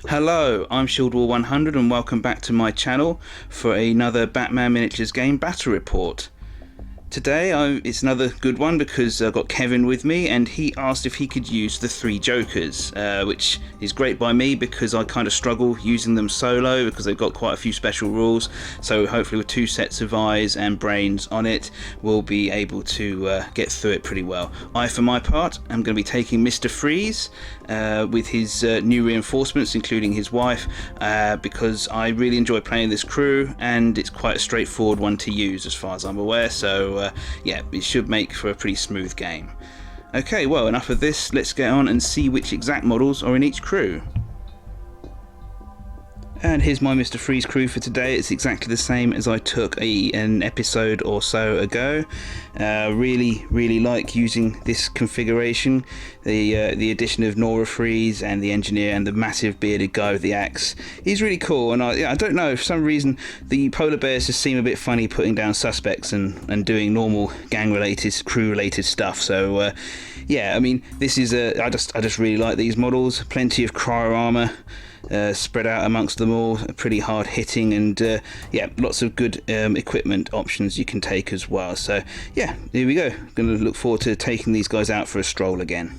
Hello, I'm Shieldwall100 and welcome back to my channel for another Batman Miniatures game battle report. Today it's another good one because I've got Kevin with me and he asked if he could use the three Jokers, which is great by me because I kind of struggle using them solo because they've got quite a few special rules. So hopefully with two sets of eyes and brains on it, we'll be able to get through it pretty well. I, for my part, am going to be taking Mr. Freeze with his new reinforcements, including his wife, because I really enjoy playing this crew and it's quite a straightforward one to use as far as I'm aware. So yeah, it should make for a pretty smooth game. Okay, well, enough of this. Let's get on and see which exact models are in each crew. And here's my Mr. Freeze crew for today. It's exactly the same as I took an episode or so ago. Really like using this configuration. The addition of Nora Freeze and the engineer and the massive bearded guy with the axe. He's really cool, and I don't know, for some reason the polar bears just seem a bit funny putting down suspects and doing normal gang related, crew related stuff. So yeah, I mean, this is I just really like these models. Plenty of cryo armor spread out amongst them all, pretty hard hitting, and yeah, lots of good equipment options you can take as well. So yeah, here we go. Going to look forward to taking these guys out for a stroll again.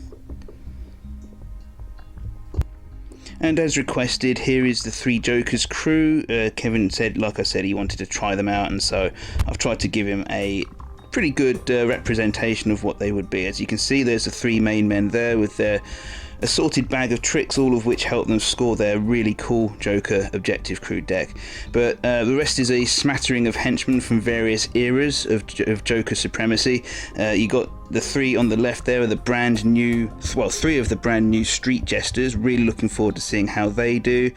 And as requested, here is the three Jokers crew. Kevin said, like I said, he wanted to try them out, and so I've tried to give him a pretty good representation of what they would be. As you can see, there's the three main men there with their assorted bag of tricks, all of which help them score their really cool Joker objective crew deck. But the rest is a smattering of henchmen from various eras of Joker supremacy. You got the three on the left there are the brand new, well, three of the brand new street jesters. Really looking forward to seeing how they do.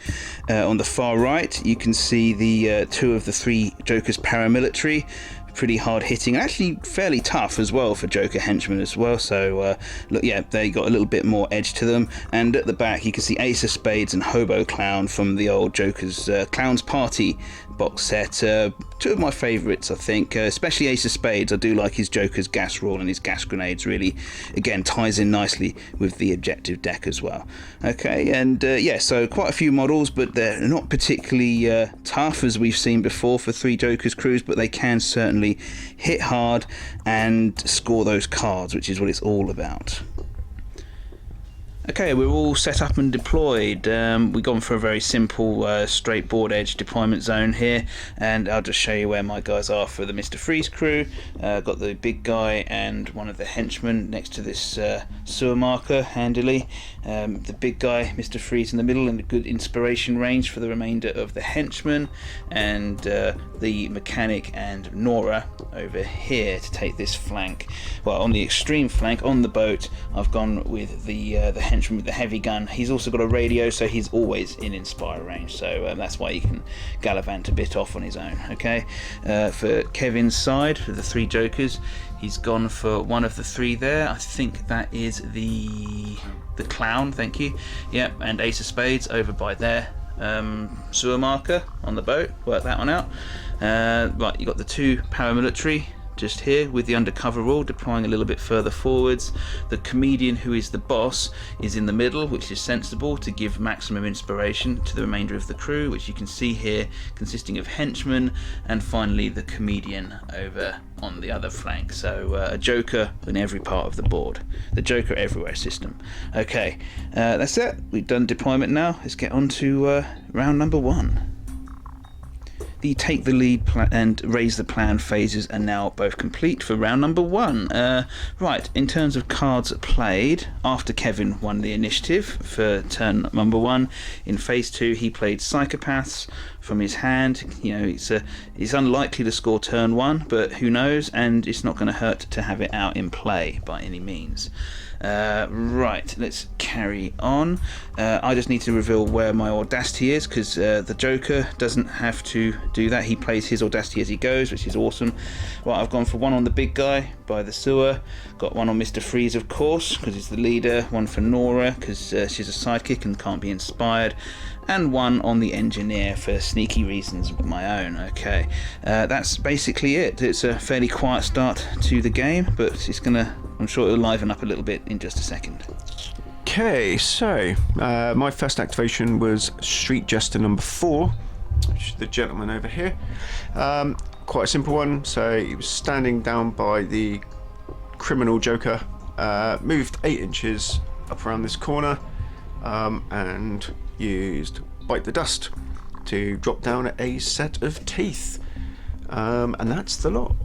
On the far right, you can see the two of the three Jokers paramilitary. Pretty hard hitting, and actually fairly tough as well for Joker henchmen as well. So look, yeah, they got a little bit more edge to them. And at the back you can see Ace of Spades and Hobo Clown from the old Joker's Clown's Party box set. Two of my favourites, I think, especially Ace of Spades. I do like his Joker's gas roll, and his gas grenades really, again, ties in nicely with the objective deck as well. Okay, and yeah, so quite a few models, but they're not particularly tough as we've seen before for three Jokers crews, but they can certainly hit hard and score those cards, which is what it's all about. Okay, we're all set up and deployed. We've gone for a very simple straight board edge deployment zone here, and I'll just show you where my guys are for the Mr. Freeze crew. Got the big guy and one of the henchmen next to this sewer marker handily. The big guy, Mr. Freeze, in the middle, and a good inspiration range for the remainder of the henchmen, and the mechanic and Nora over here to take this flank. Well, on the extreme flank on the boat, I've gone with the henchman with the heavy gun. He's also got a radio, so he's always in inspire range, so that's why he can gallivant a bit off on his own. Okay, for Kevin's side, for the three Jokers, he's gone for one of the three there. I think that is the clown, thank you. Yep, and Ace of Spades over by there. Sewer marker on the boat, work that one out. Right, you got the two paramilitary just here with the undercover rule deploying a little bit further forwards. The comedian, who is the boss, is in the middle, which is sensible to give maximum inspiration to the remainder of the crew, which you can see here consisting of henchmen, and finally the comedian over on the other flank. So a Joker in every part of the board, the Joker everywhere system. Okay, that's it, we've done deployment now. Let's get on to round number one. The take the lead and raise the plan phases are now both complete for round number one. Right, in terms of cards played, after Kevin won the initiative for turn number one, in phase two he played Psychopaths from his hand. You know, it's unlikely to score turn one, but who knows, and it's not going to hurt to have it out in play by any means. Right, let's carry on. I just need to reveal where my Audacity is, because the Joker doesn't have to do that. He plays his Audacity as he goes, which is awesome. Right, I've gone for one on the big guy by the sewer, got one on Mr. Freeze, of course, because he's the leader, one for Nora, because she's a sidekick and can't be inspired, and one on the engineer for sneaky reasons of my own. Okay, that's basically it. It's a fairly quiet start to the game, but it's gonna, I'm sure it'll liven up a little bit in just a second. Okay, so my first activation was Street Jester number 4, which is the gentleman over here. Quite a simple one. So he was standing down by the criminal Joker, moved 8 inches up around this corner, and used Bite the Dust to drop down a set of teeth. And that's the lot.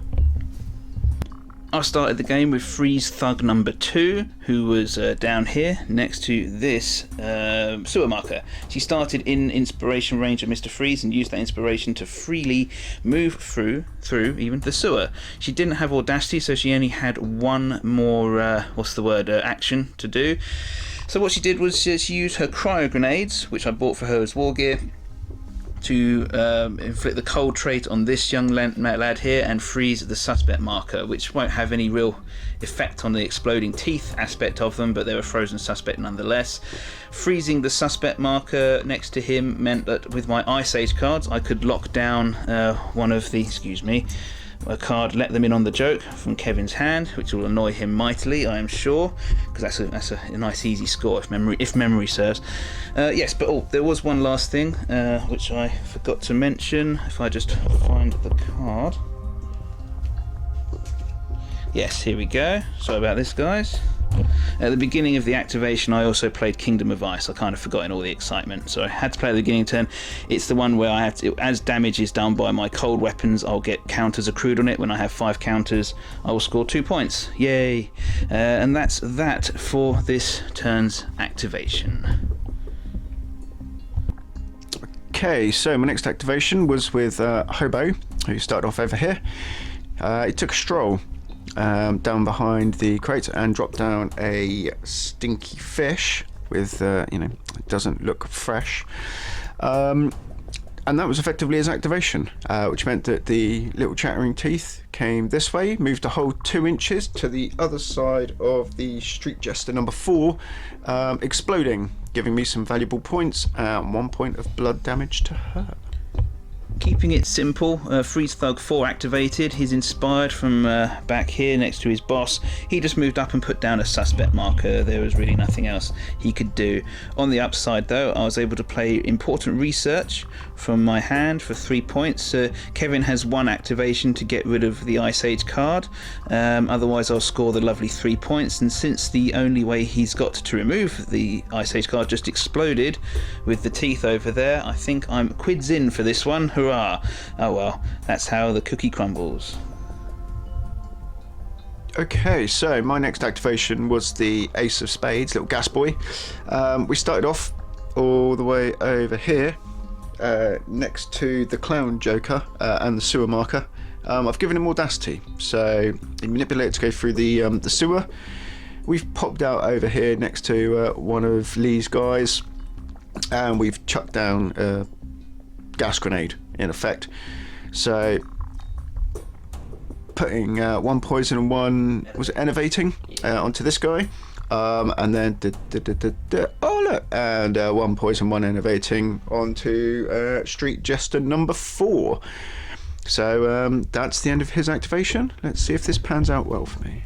I started the game with Freeze Thug number 2, who was down here next to this sewer marker. She started in inspiration range of Mr. Freeze and used that inspiration to freely move through even the sewer. She didn't have audacity, so she only had one more action to do. So what she did was she used her cryo grenades, which I bought for her as war gear, to inflict the cold trait on this young lad here and freeze the suspect marker, which won't have any real effect on the exploding teeth aspect of them, but they're a frozen suspect nonetheless. Freezing the suspect marker next to him meant that with my Ice Age cards I could lock down one of the, a card, let them in on the joke from Kevin's hand, which will annoy him mightily, I am sure, because that's a nice easy score if memory serves. Yes, but there was one last thing which I forgot to mention. If I just find the card. Yes, here we go. Sorry about this, guys. At the beginning of the activation I also played Kingdom of Ice. I kind of forgot in all the excitement, so I had to play at the beginning turn. It's the one where I have to, as damage is done by my cold weapons, I'll get counters accrued on it. When I have 5 counters I will score 2 points. Yay! And that's that for this turn's activation. Okay, so my next activation was with Hobo, who started off over here. He took a stroll down behind the crate and dropped down a stinky fish with, it doesn't look fresh. And that was effectively his activation, which meant that the little chattering teeth came this way, moved a whole 2 inches to the other side of the Street Jester number 4, exploding, giving me some valuable points and 1 point of blood damage to her. Keeping it simple, Freeze Thug 4 activated. He's inspired from back here next to his boss. He just moved up and put down a suspect marker. There was really nothing else he could do. On the upside though, I was able to play important research from my hand for 3 points. Kevin has 1 activation to get rid of the Ice Age card. Otherwise I'll score the lovely 3 points, and since the only way he's got to remove the Ice Age card just exploded with the teeth over there, I think I'm quids in for this one. Hurrah! Oh well, that's how the cookie crumbles. Okay, so my next activation was the Ace of Spades, little gas boy. We started off all the way over here, next to the Clown Joker and the sewer marker. I've given him audacity, so he manipulated to go through the sewer. We've popped out over here next to one of Lee's guys, and we've chucked down a gas grenade in effect. So putting 1 poison and 1 was it enervating onto this guy, and then oh look, and 1 poison, 1 enervating onto Street Jester number 4. So that's the end of his activation. Let's see if this pans out well for me.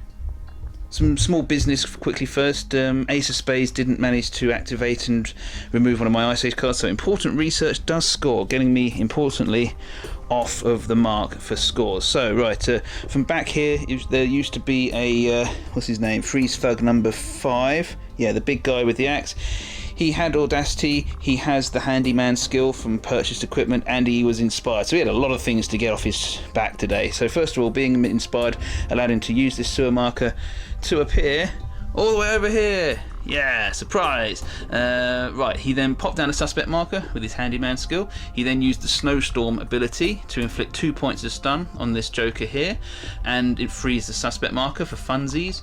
Some small business quickly first. Ace of Spades didn't manage to activate and remove one of my Ice Age cards, so important research does score, getting me importantly off of the mark for scores. So right, from back here there used to be a what's his name, Freeze Thug number 5, yeah, the big guy with the axe. He had audacity, he has the handyman skill from purchased equipment, and he was inspired. So he had a lot of things to get off his back today. So first of all, being inspired allowed him to use this sewer marker to appear all the way over here. Yeah, surprise! Right, he then popped down a suspect marker with his handyman skill. He then used the snowstorm ability to inflict 2 points of stun on this Joker here, and it frees the suspect marker for funsies.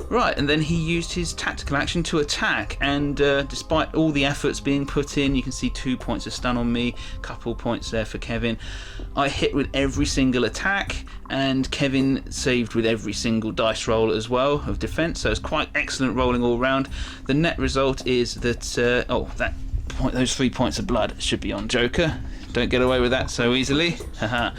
Right, and then he used his tactical action to attack, and despite all the efforts being put in, you can see 2 points of stun on me, couple points there for Kevin. I hit with every single attack, and Kevin saved with every single dice roll as well of defense, so it's quite excellent rolling all round. The net result is that those 3 points of blood should be on Joker. Don't get away with that so easily. Haha.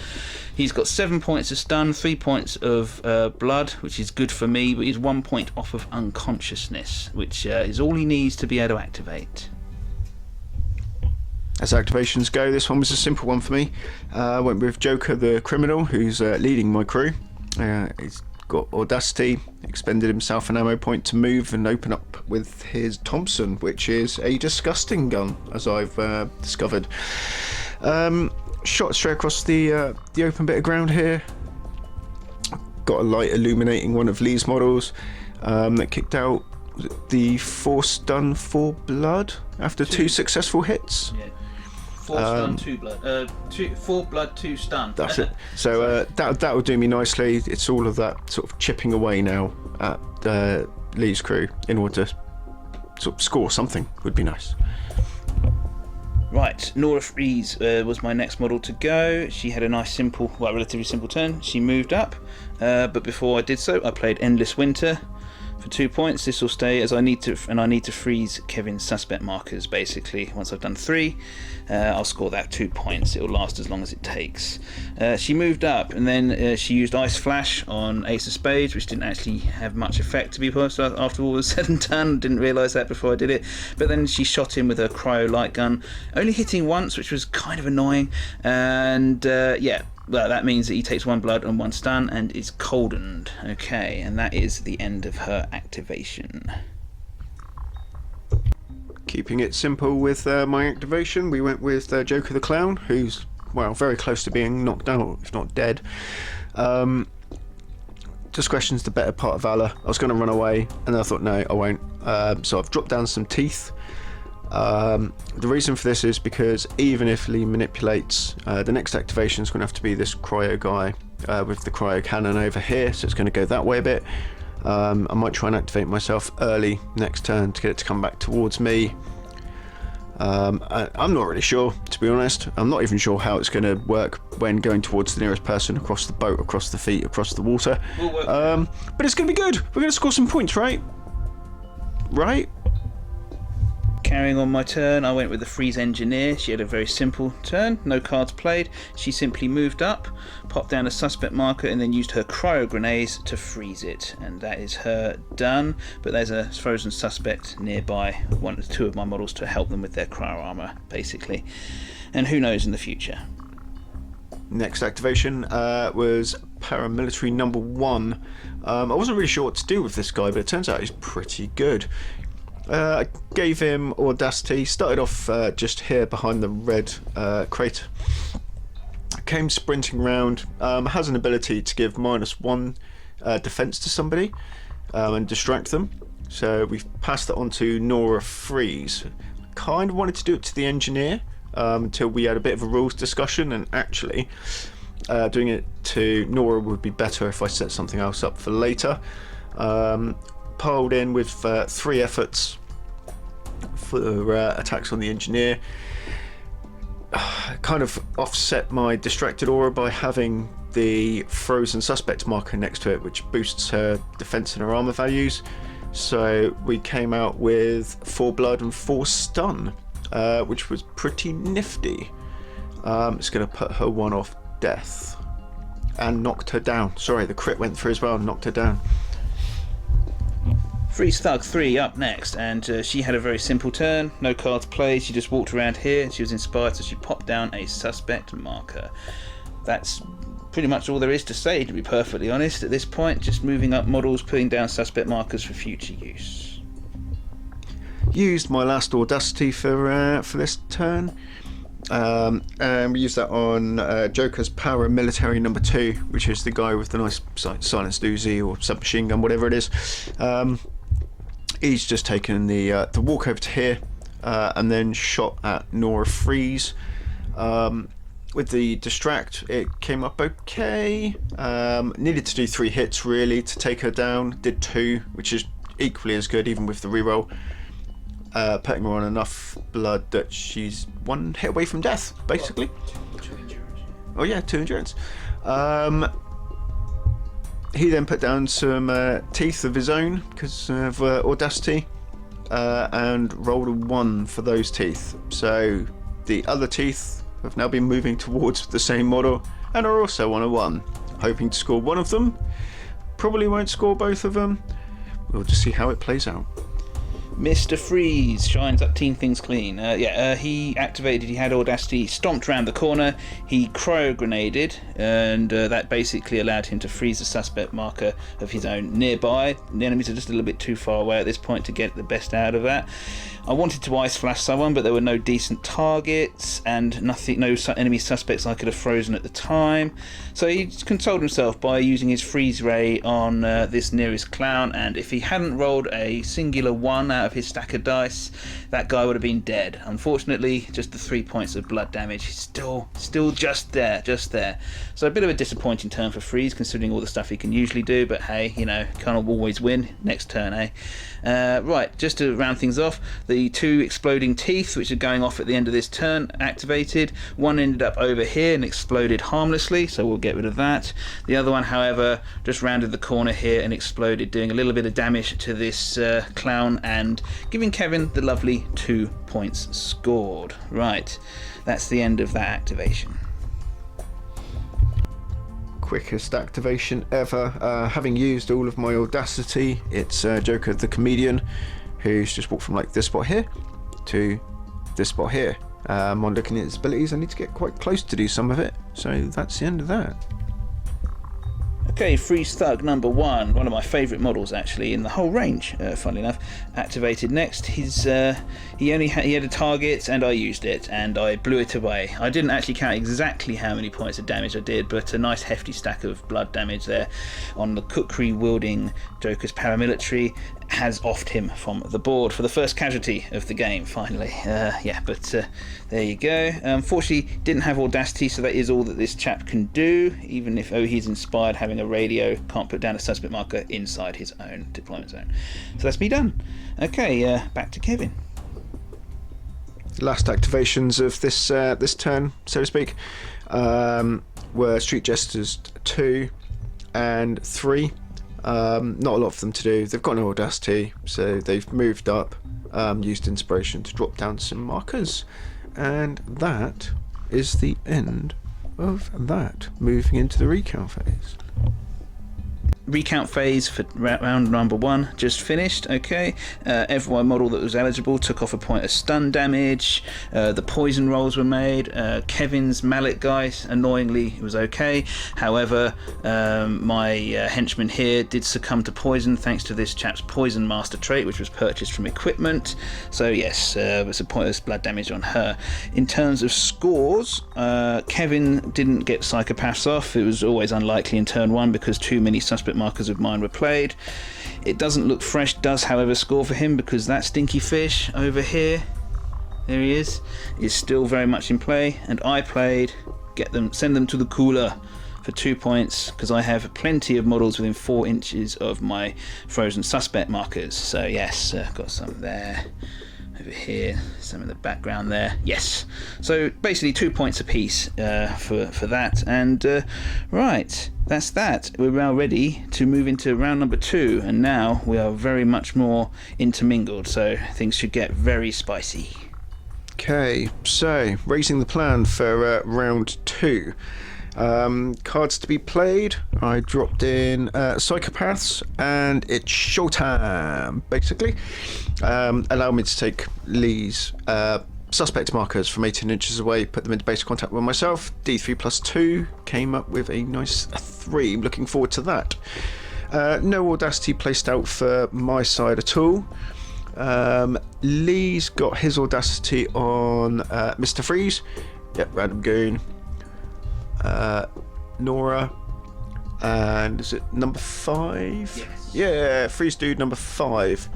He's got 7 points of stun, 3 points of blood, which is good for me, but he's 1 point off of unconsciousness, which is all he needs to be able to activate. As activations go, this one was a simple one for me. I went with Joker the Criminal, who's leading my crew. He's got Audacity, expended himself an ammo point to move and open up with his Thompson, which is a disgusting gun, as I've discovered. Shot straight across the open bit of ground here. Got a light illuminating one of Lee's models that kicked out the 4 stun, 4 blood after 2 successful hits. Yeah. 4 stun, 2 blood. 4 blood, 2 stun. That's it. So that will do me nicely. It's all of that sort of chipping away now at Lee's crew in order to sort of score something would be nice. Right, Nora Freeze was my next model to go. She had a nice, simple, well, relatively simple turn. She moved up, but before I did so, I played Endless Winter for 2 points. This will stay as I need to freeze Kevin's suspect markers. Basically, once I've done 3, I'll score that 2 points. It'll last as long as it takes. She moved up, and then she used Ice Flash on Ace of Spades, which didn't actually have much effect, to be honest. After all was said and done, didn't realise that before I did it. But then she shot him with her cryo light gun, only hitting once, which was kind of annoying. And yeah. Well, that means that he takes 1 blood and 1 stun and is coldened. Okay, and that is the end of her activation. Keeping it simple with my activation, we went with Joker the Clown, who's, well, very close to being knocked out, if not dead. Discretion's the better part of Valor. I was going to run away, and then I thought, no, I won't. So I've dropped down some teeth. The reason for this is because even if Lee manipulates, the next activation is going to have to be this cryo guy with the cryo cannon over here, so it's going to go that way a bit. I might try and activate myself early next turn to get it to come back towards me. I'm not really sure, to be honest. I'm not even sure how it's going to work when going towards the nearest person, across the boat, across the feet, across the water. But it's going to be good. We're going to score some points, right? Right? Carrying on my turn, I went with the Freeze Engineer. She had a very simple turn, no cards played. She simply moved up, popped down a suspect marker, and then used her cryo grenades to freeze it. And that is her done. But there's a frozen suspect nearby, 2 of my models, to help them with their cryo armor, basically. And who knows in the future. Next activation was paramilitary number 1. I wasn't really sure what to do with this guy, but it turns out he's pretty good. I gave him Audacity, started off just here behind the red crater. Came sprinting round, has an ability to give -1 defense to somebody and distract them. So we've passed that on to Nora Freeze. Kind of wanted to do it to the engineer until we had a bit of a rules discussion, and actually doing it to Nora would be better if I set something else up for later. Piled in with 3 efforts for attacks on the engineer. Kind of offset my distracted aura by having the frozen suspect marker next to it, which boosts her defense and her armor values. So we came out with 4 blood and 4 stun, which was pretty nifty. It's going to put her 1 off death and knocked her down. Sorry, the crit went through as well and knocked her down. Freeze Thug 3 up next, and she had a very simple turn, no cards played. She just walked around here. She was inspired, so she popped down a suspect marker. That's pretty much all there is to say, to be perfectly honest, at this point. Just moving up models, putting down suspect markers for future use. Used my last Audacity for this turn. And we used that on Joker's paramilitary number 2, which is the guy with the nice silenced Uzi or submachine gun, whatever it is. He's just taken the walk over to here and then shot at Nora Freeze. With the distract, it came up okay. Needed to do 3 hits really to take her down. Did 2, which is equally as good even with the reroll. Putting her on enough blood that she's 1 hit away from death, basically. 2 endurance. Oh yeah, 2 endurance. He then put down some teeth of his own because of Audacity, and rolled a 1 for those teeth. So the other teeth have now been moving towards the same model, and are also on a 1. Hoping to score one of them. Probably won't score both of them. We'll just see how it plays out. Mr. Freeze shines up Team Things Clean. He activated, he had Audacity, stomped around the corner, he cryo-grenaded, and that basically allowed him to freeze a suspect marker of his own nearby. The enemies are just a little bit too far away at this point to get the best out of that. I wanted to ice flash someone, but there were no decent targets and no enemy suspects I could have frozen at the time. So he consoled himself by using his freeze ray on this nearest clown, and if he hadn't rolled a singular 1 out of his stack of dice, that guy would have been dead. Unfortunately, just the 3 points of blood damage. He's still just there. So a bit of a disappointing turn for Freeze, considering all the stuff he can usually do, but hey, you know, can't always win. Next turn, eh? Right, just to round things off, the 2 exploding teeth, which are going off at the end of this turn, activated. One ended up over here and exploded harmlessly, so we'll get rid of that. The other one, however, just rounded the corner here and exploded, doing a little bit of damage to this clown and giving Kevin the lovely 2 points scored. Right, that's the end of that activation. Quickest activation ever. Having used all of my Audacity, it's Joker the Comedian, who's just walked from like this spot here to this spot here. On looking at his abilities, I need to get quite close to do some of it, so that's the end of that. Okay, Freeze Thug number 1, one of my favourite models actually in the whole range, funnily enough, activated next. He had a target and I used it and I blew it away. I didn't actually count exactly how many points of damage I did, but a nice hefty stack of blood damage there on the kukri wielding Joker's paramilitary has offed him from the board for the first casualty of the game, finally. There you go. Unfortunately, didn't have Audacity, so that is all that this chap can do, even if, he's inspired having a radio, can't put down a suspect marker inside his own deployment zone. So that's me done. Okay, back to Kevin. Last activations of this turn, so to speak, were Street Jesters 2 and 3. Not a lot for them to do. They've got no Audacity, so they've moved up, used inspiration to drop down some markers, and that is the end of that. Moving into the recount phase. Recount phase for round number 1 just finished. Okay, every model that was eligible took off a point of stun damage. The poison rolls were made. Kevin's mallet guy, annoyingly, was okay. However, my henchman here did succumb to poison thanks to this chap's poison master trait, which was purchased from equipment. So yes, there's a point of blood damage on her. In terms of scores, Kevin didn't get psychopaths off. It was always unlikely in turn 1 because too many suspect markers of mine were played. It doesn't look fresh, does however score for him because that stinky fish over here, there he is still very much in play, and I played send them to the cooler for 2 points because I have plenty of models within 4 inches of my frozen suspect markers. So yes, got some there, over here, some in the background there. Yes, so basically 2 points apiece for that, and right, that's that. We're now ready to move into round number 2, and now we are very much more intermingled, so things should get very spicy. Okay, so raising the plan for round 2. Cards to be played. I dropped in psychopaths, and it's showtime, basically. Allow me to take Lee's suspect markers from 18 inches away, put them into base contact with myself. D3 plus 2 came up with a nice 3. Looking forward to that. No Audacity placed out for my side at all. Lee's got his Audacity on Mr. Freeze. Yep, random goon. Nora, and is it number 5? Yes. Yeah, Freeze Dude number 5.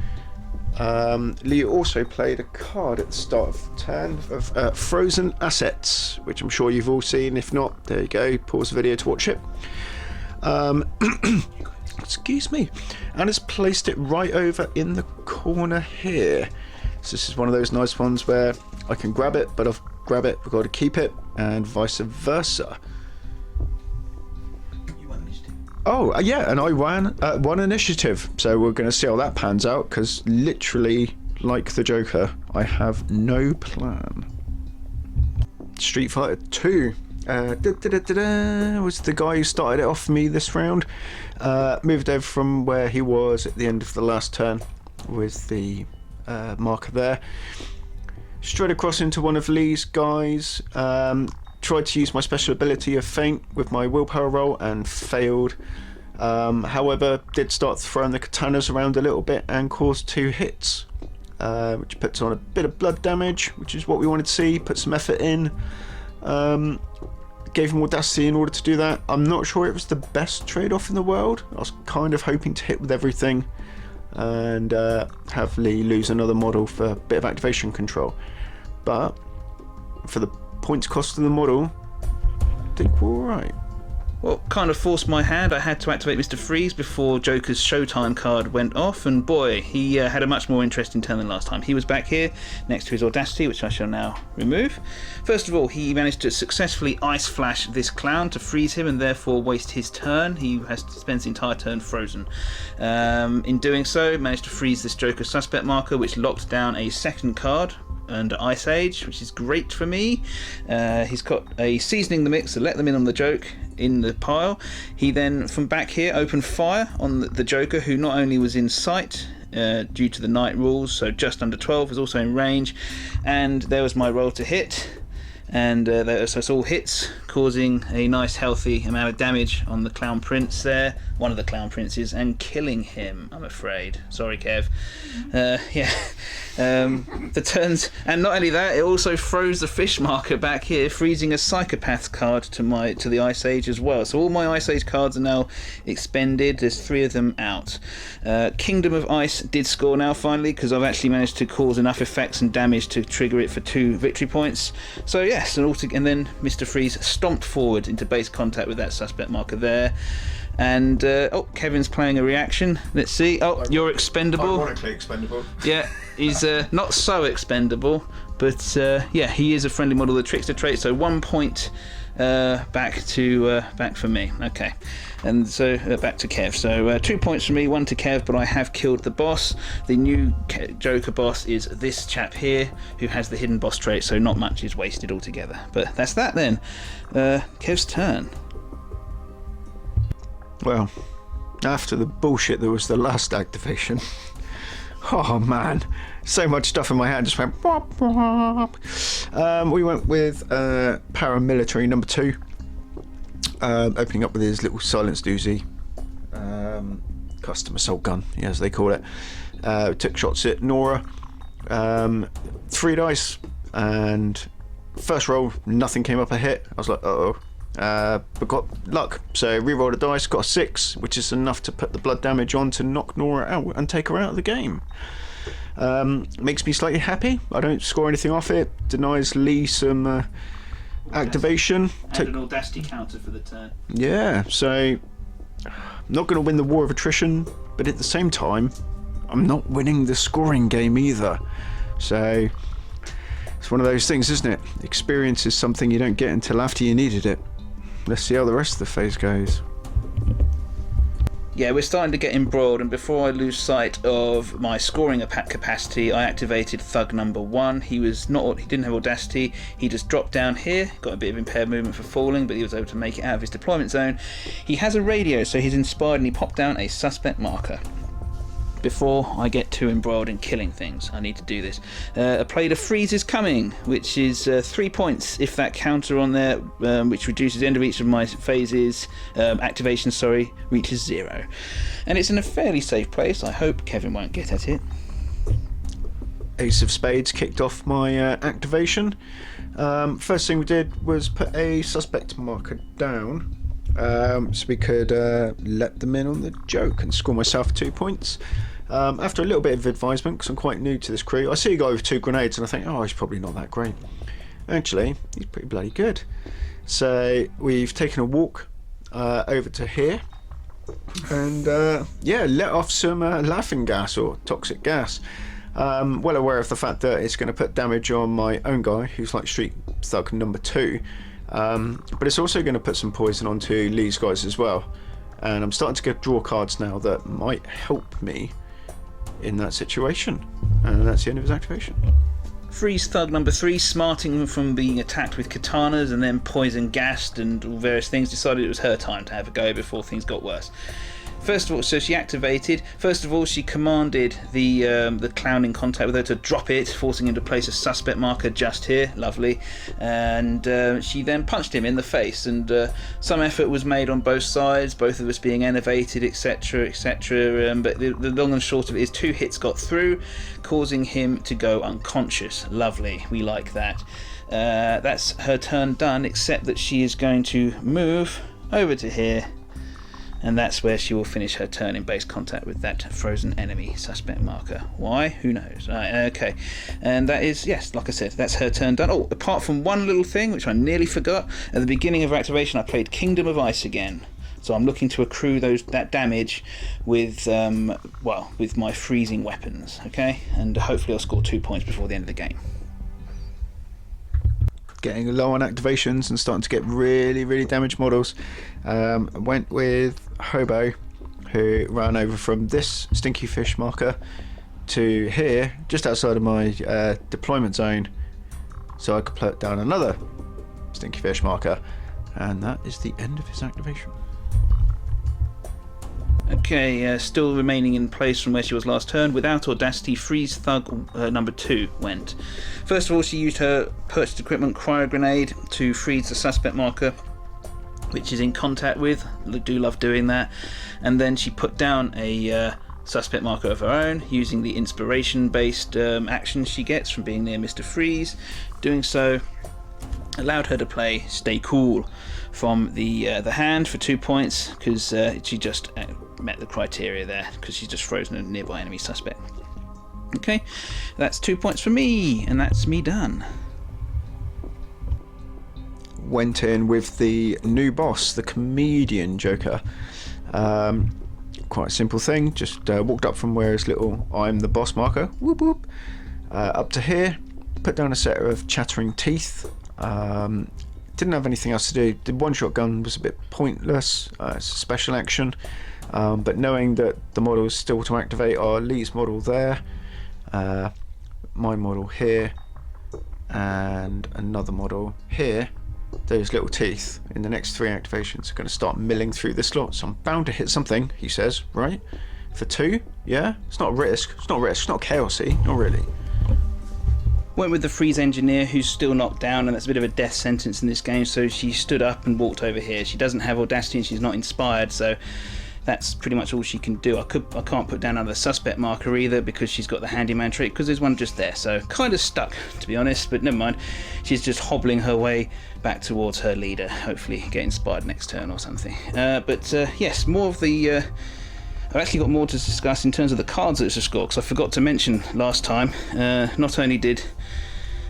Lee also played a card at the start of the turn of Frozen Assets, which I'm sure you've all seen. If not, there you go, pause the video to watch it. Excuse me. And has placed it right over in the corner here. So this is one of those nice ones where I can grab it, but I've got to keep it, and vice versa. Oh, yeah, and I won initiative, so we're going to see how that pans out, because literally, like the Joker, I have no plan. Street Fighter 2 Was the guy who started it off for me this round. Moved over from where he was at the end of the last turn with the marker there. Straight across into one of Lee's guys. Tried to use my special ability of feint with my willpower roll and failed. However, did start throwing the katanas around a little bit and caused 2 hits, which puts on a bit of blood damage, which is what we wanted to see. Put some effort in. Gave him audacity in order to do that. I'm not sure it was the best trade-off in the world. I was kind of hoping to hit with everything and have Lee lose another model for a bit of activation control. But for the points cost of the model, I think we're alright. Well, kind of forced my hand. I had to activate Mr. Freeze before Joker's Showtime card went off, and boy, he had a much more interesting turn than last time. He was back here next to his Audacity, which I shall now remove. First of all, he managed to successfully Ice Flash this clown to freeze him and therefore waste his turn. He has to spend his entire turn frozen. In doing so, managed to freeze this Joker Suspect marker, which locked down a second card under Ice Age, which is great for me. He's got a Seasoning the Mix, so let them in on the joke in the pile. He then, from back here, opened fire on the Joker, who not only was in sight due to the night rules, so just under 12, was also in range, and there was my roll to hit. And so it's all hits, causing a nice healthy amount of damage on the Clown Prince there, one of the Clown Princes, and killing him, I'm afraid. Sorry, Kev. The turns, and not only that, it also froze the fish marker back here, freezing a Psychopath card to the Ice Age as well. So all my Ice Age cards are now expended. There's 3 of them out. Kingdom of Ice did score now finally, because I've actually managed to cause enough effects and damage to trigger it for 2 victory points. So yes, and then Mr. Freeze stomped forward into base contact with that suspect marker there. And Kevin's playing a reaction. Let's see. Oh, you're expendable. Ironically expendable. Yeah, he's not so expendable, but yeah, he is a friendly model of the Trickster trait. So 1 point back for me. Okay, and so back to Kev. So 2 points for me, 1 to Kev. But I have killed the boss. The new Joker boss is this chap here, who has the hidden boss trait. So not much is wasted altogether. But that's that then. Kev's turn. Well, after the bullshit that was the last activation, oh man, so much stuff in my hand just went bop, bop. We went with paramilitary number 2, opening up with his little silenced Uzi, custom assault gun, as they call it. Took shots at Nora, 3 dice, and first roll nothing came up a hit. I was like, uh-oh. But got luck, so re-rolled a dice, got a 6, which is enough to put the blood damage on to knock Nora out and take her out of the game. Makes me slightly happy. I don't score anything off it. Denies Lee some activation. And an Audacity counter for the turn. Yeah, so I'm not going to win the war of attrition, but at the same time, I'm not winning the scoring game either. So it's one of those things, isn't it? Experience is something you don't get until after you needed it. Let's see how the rest of the phase goes. Yeah, we're starting to get embroiled, and before I lose sight of my scoring capacity, I activated Thug number 1. He didn't have Audacity. He just dropped down here, got a bit of impaired movement for falling, but he was able to make it out of his deployment zone. He has a radio, so he's inspired, and he popped down a suspect marker. Before I get too embroiled in killing things, I need to do this. I played a Freeze is Coming, which is 3 points if that counter on there, which reduces the end of each of my phases, activation, reaches 0. And it's in a fairly safe place. I hope Kevin won't get at it. Ace of Spades kicked off my activation. First thing we did was put a suspect marker down, so we could let them in on the joke and score myself 2 points. After a little bit of advisement, because I'm quite new to this crew, I see a guy with 2 grenades and I think, oh, he's probably not that great. Actually, he's pretty bloody good. So we've taken a walk over to here and let off some laughing gas or toxic gas. Well aware of the fact that it's going to put damage on my own guy, who's like Street Thug number 2. But it's also going to put some poison onto Lee's guys as well. And I'm starting to draw cards now that might help me in that situation. And that's the end of his activation. Freeze Thug number 3, smarting from being attacked with katanas and then poison gassed and all various things, decided it was her time to have a go before things got worse. First of all, so she activated. First of all, she commanded the clown in contact with her to drop it, forcing him to place a suspect marker just here. Lovely. And she then punched him in the face. And some effort was made on both sides, both of us being enervated, etc., etc. But the long and short of it is 2 hits got through, causing him to go unconscious. Lovely. We like that. That's her turn done, except that she is going to move over to here. And that's where she will finish her turn in base contact with that frozen enemy suspect marker. Why? Who knows? Right, okay. And that is, yes, like I said, that's her turn done. Oh, apart from one little thing, which I nearly forgot. At the beginning of her activation, I played Kingdom of Ice again. So I'm looking to accrue that damage with, with my freezing weapons, okay? And hopefully I'll score 2 points before the end of the game. Getting low on activations and starting to get really, really damaged models. Went with Hobo, who ran over from this stinky fish marker to here, just outside of my deployment zone, so I could put down another stinky fish marker, and that is the end of his activation. Okay, still remaining in place from where she was last turn. Without audacity, Freeze Thug number 2 went. First of all, she used her purchased equipment cryo grenade to freeze the suspect marker, which is in contact with. I do love doing that. And then she put down a suspect marker of her own using the inspiration-based action she gets from being near Mr. Freeze. Doing so allowed her to play Stay Cool from the hand for 2 points, because she just met the criteria there, because she's just frozen a nearby enemy suspect. Okay, that's 2 points for me, and that's me done. Went in with the new boss, the comedian Joker. Quite a simple thing, just walked up from where his little I'm the boss marker, whoop whoop, up to here, put down a set of chattering teeth. Didn't have anything else to do. The one-shot gun was a bit pointless. It's a special action, but knowing that the model is still to activate are Lee's model there, my model here, and another model here, those little teeth in the next 3 activations are going to start milling through this slot, so I'm bound to hit something, he says, right? For 2, yeah? It's not a risk, it's not chaosy, not really. Went with the Freeze Engineer, who's still knocked down, and that's a bit of a death sentence in this game, so she stood up and walked over here. She doesn't have audacity and she's not inspired, so that's pretty much all she can do. I can't put down another suspect marker either, because she's got the handyman trait, because there's one just there, so kind of stuck, to be honest, but never mind. She's just hobbling her way back towards her leader, hopefully get inspired next turn or something. Yes, more of the... I've actually got more to discuss in terms of the cards that it's a score, because I forgot to mention last time. Not only did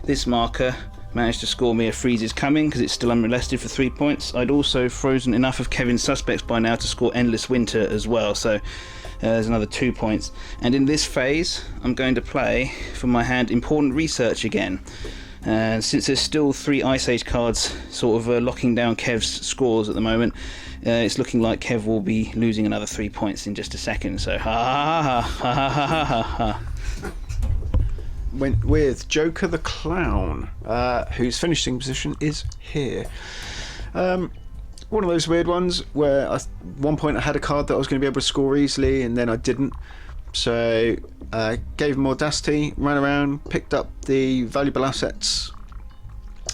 this marker manage to score me a Freeze is Coming, because it's still unmolested for 3 points, I'd also frozen enough of Kevin's suspects by now to score Endless Winter as well, so there's another 2 points. And in this phase, I'm going to play from my hand Important Research again. And since there's still 3 Ice Age cards sort of locking down Kev's scores at the moment, it's looking like Kev will be losing another 3 points in just a second, so ha ha ha ha ha ha ha ha. Went with Joker the Clown, whose finishing position is here. One of those weird ones where at one point I had a card that I was going to be able to score easily, and then I didn't. So gave him Audacity, ran around, picked up the valuable assets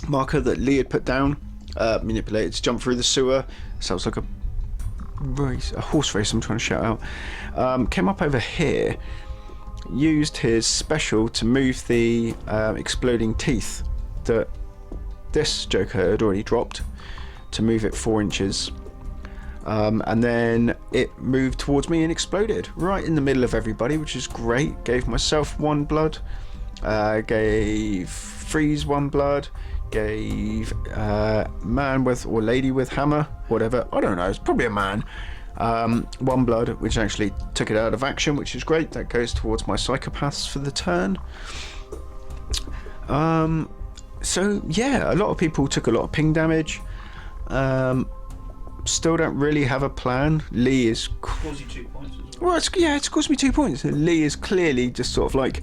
marker that Lee had put down, manipulated to jump through the sewer. Sounds like a horse race I'm trying to shout out. Came up over here, used his special to move the exploding teeth that this Joker had already dropped, to move it 4 inches. And then it moved towards me and exploded right in the middle of everybody, which is great. Gave myself 1 blood, gave Freeze 1 blood, gave man with or lady with hammer, whatever, I don't know, it's probably a man, 1 blood, which actually took it out of action, which is great. That goes towards my psychopaths for the turn. So yeah, a lot of people took a lot of ping damage. Still don't really have a plan. Lee is... Scores you 2 points as well. Well, it's caused me 2 points. Lee is clearly just sort of like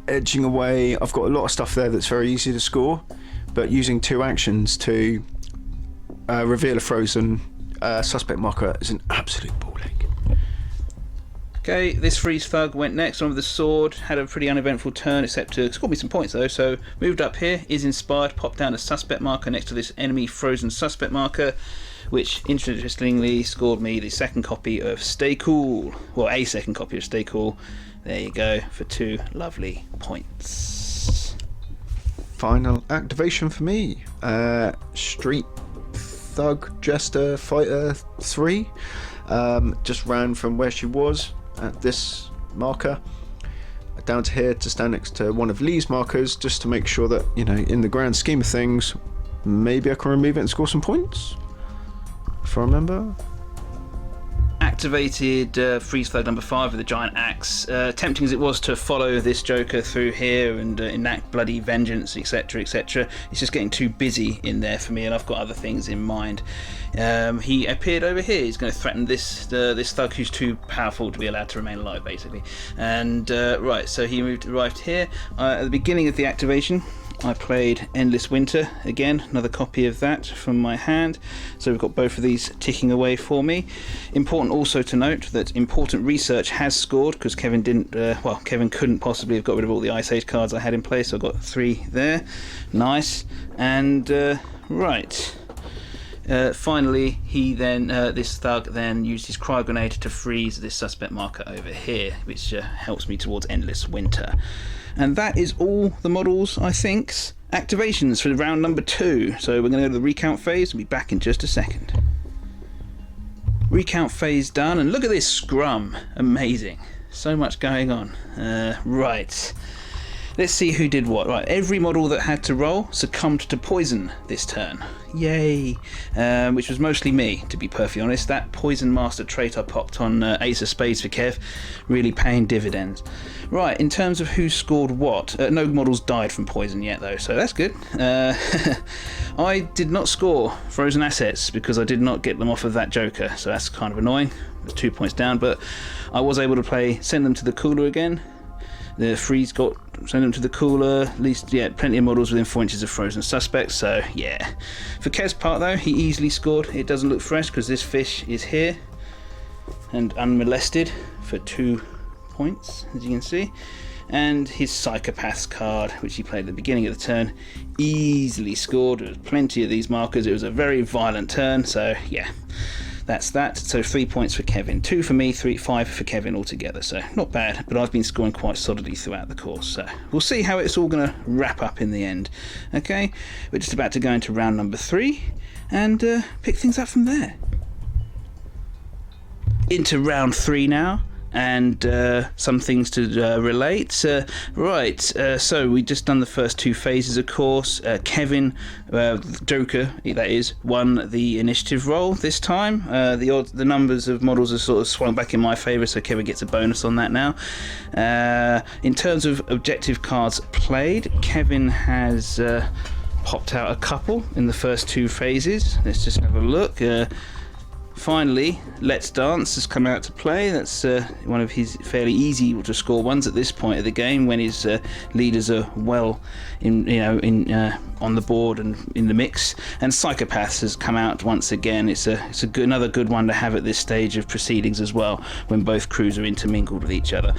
edging away. I've got a lot of stuff there that's very easy to score, but using 2 actions to reveal a frozen suspect marker is an absolute ball ache. Okay, this freeze thug went next on with the sword, had a pretty uneventful turn except to score me some points though, so moved up here, is inspired, popped down a suspect marker next to this enemy frozen suspect marker, which interestingly scored me the second copy of Stay Cool, well, a second copy of Stay Cool. There you go, for 2 lovely points. Final activation for me, Street Thug Jester Fighter 3. Just ran from where she was at this marker down to here to stand next to one of Lee's markers, just to make sure that, you know, in the grand scheme of things, maybe I can remove it and score some points, if I remember. Activated freeze thug number 5 with the giant axe. Tempting as it was to follow this Joker through here and enact bloody vengeance, etc, etc, it's just getting too busy in there for me, and I've got other things in mind. He appeared over here. He's going to threaten this thug who's too powerful to be allowed to remain alive, basically. And right, so he arrived here at the beginning of the activation. I played Endless Winter again, another copy of that from my hand. So we've got both of these ticking away for me. Important also to note that Important Research has scored, because Kevin didn't, Kevin couldn't possibly have got rid of all the Ice Age cards I had in place, so I got 3 there. Nice. And right. Finally, he then, this thug then used his cryo grenade to freeze this suspect marker over here, which helps me towards Endless Winter. And that is all the models, I think, activations for round number 2. So we're going to go to the recount phase and be back in just a second. Recount phase done, and look at this scrum. Amazing. So much going on. Right. Let's see who did what. Right, every model that had to roll succumbed to poison this turn. Yay! Which was mostly me, to be perfectly honest. That Poison Master trait I popped on Ace of Spades for Kev, really paying dividends. Right, in terms of who scored what, no models died from poison yet though, so that's good. I did not score frozen assets because I did not get them off of that Joker, so that's kind of annoying. It's 2 points down, but I was able to send them to the cooler again. The freeze send them to the cooler, at least, yeah, plenty of models within 4 inches of frozen suspects, so yeah. For Kev's part though, he easily scored. It doesn't look fresh because this fish is here and unmolested for 2 points, as you can see. And his Psychopaths card, which he played at the beginning of the turn, easily scored. There was plenty of these markers. It was a very violent turn, so yeah. That's that. So 3 points for Kevin, 2 for me, 5 for Kevin altogether. So not bad, but I've been scoring quite solidly throughout the course. So we'll see how it's all going to wrap up in the end. Okay, we're just about to go into round number 3 and pick things up from there. Into round 3 now. And some things to relate. So we just done the first 2 phases, of course. Kevin, Joker, that is, won the initiative roll this time. The numbers of models are sort of swung back in my favour, so Kevin gets a bonus on that now. In terms of objective cards played, Kevin has popped out a couple in the first 2 phases. Let's just have a look. Finally, Let's Dance has come out to play. That's one of his fairly easy to score ones at this point of the game, when his leaders are well on the board and in the mix. And Psychopaths has come out once again. It's another good one to have at this stage of proceedings as well, when both crews are intermingled with each other.